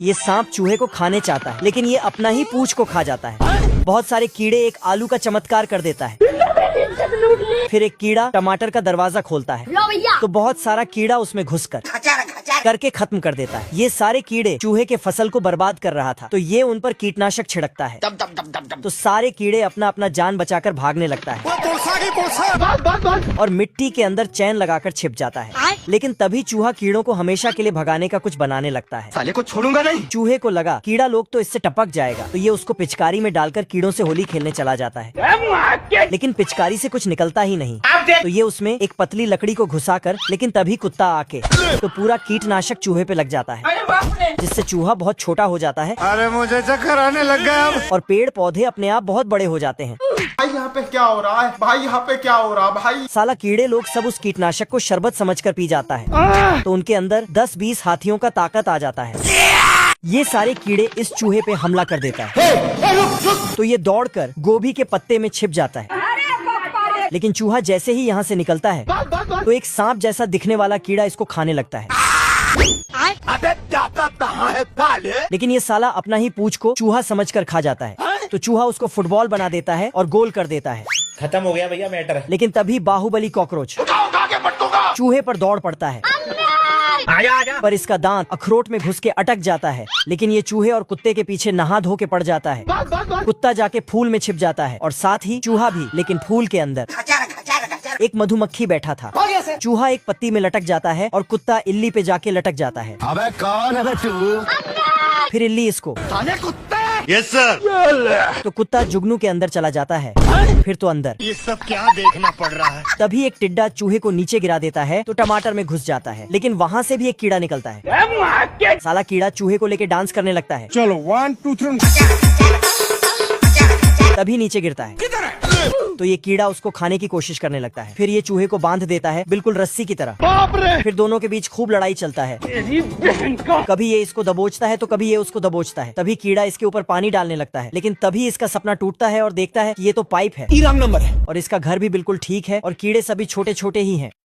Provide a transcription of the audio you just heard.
ये सांप चूहे को खाने चाहता है, लेकिन ये अपना ही पूंछ को खा जाता है। बहुत सारे कीड़े एक आलू का चमत्कार कर देता है। फिर एक कीड़ा टमाटर का दरवाजा खोलता है तो बहुत सारा कीड़ा उसमें घुसकर करके खत्म कर देता है। ये सारे कीड़े चूहे के फसल को बर्बाद कर रहा था, तो ये उन पर कीटनाशक छिड़कता है। तो सारे कीड़े अपना अपना जान बचाकर भागने लगता है और मिट्टी के अंदर चैन लगाकर छिप जाता है। लेकिन तभी चूहा कीड़ों को हमेशा के लिए भगाने का कुछ बनाने लगता है। साले को छोड़ूंगा नहीं। चूहे को लगा कीड़ा लोग तो इससे टपक जाएगा, तो ये उसको पिचकारी में डालकर कीड़ों से होली खेलने चला जाता है। लेकिन पिचकारी से कुछ निकलता ही नहीं, तो ये उसमें एक पतली लकड़ी को घुसाकर, लेकिन तभी कुत्ता आके तो पूरा कीटनाशक चूहे पे लग जाता है, जिससे चूहा बहुत छोटा हो जाता है। अरे मुझे चक्कर आने लग गया अब। और पेड़ पौधे अपने आप बहुत बड़े हो जाते हैं। भाई यहाँ पे क्या हो रहा है? भाई यहाँ पे क्या हो रहा है भाई? साला कीड़े लोग सब उस कीटनाशक को शरबत समझकर पी जाता है, तो उनके अंदर 10-20 हाथियों का ताकत आ जाता है। ये सारे कीड़े इस चूहे पे हमला कर देता है, तो ये दौड़कर गोभी के पत्ते में छिप जाता है। लेकिन चूहा जैसे ही यहाँ से निकलता है, तो एक सांप जैसा दिखने वाला कीड़ा इसको खाने लगता है। लेकिन ये साला अपना ही पूंछ को चूहा समझकर खा जाता है, तो चूहा उसको फुटबॉल बना देता है और गोल कर देता है। खत्म हो गया भैया मैटर। लेकिन तभी बाहुबली कॉकरोच चूहे पर दौड़ पड़ता है, आजा। पर इसका दांत अखरोट में घुस के अटक जाता है। लेकिन ये चूहे और कुत्ते के पीछे नहा धो के पड़ जाता है। कुत्ता जाके फूल में छिप जाता है और साथ ही चूहा भी, लेकिन फूल के अंदर एक मधुमक्खी बैठा था। चूहा एक पत्ती में लटक जाता है और कुत्ता इल्ली पे जाके लटक जाता है। अबे कौन है तू? फिर इल्ली इसको, यस सर। तो कुत्ता जुगनू के अंदर चला जाता है। फिर तो अंदर ये सब क्या देखना पड़ रहा है? तभी एक टिड्डा चूहे को नीचे गिरा देता है, तो टमाटर में घुस जाता है। लेकिन वहाँ से भी एक कीड़ा निकलता है। साला कीड़ा चूहे को लेके डांस करने लगता है, चलो 1 2 3। तभी नीचे गिरता है, तो ये कीड़ा उसको खाने की कोशिश करने लगता है। फिर ये चूहे को बांध देता है, बिल्कुल रस्सी की तरह। फिर दोनों के बीच खूब लड़ाई चलता है। कभी ये इसको दबोचता है तो कभी ये उसको दबोचता है। तभी कीड़ा इसके ऊपर पानी डालने लगता है। लेकिन तभी इसका सपना टूटता है और देखता है कि ये तो पाइप है रंग नंबर है। और इसका घर भी बिल्कुल ठीक है और कीड़े सभी छोटे छोटे ही हैं।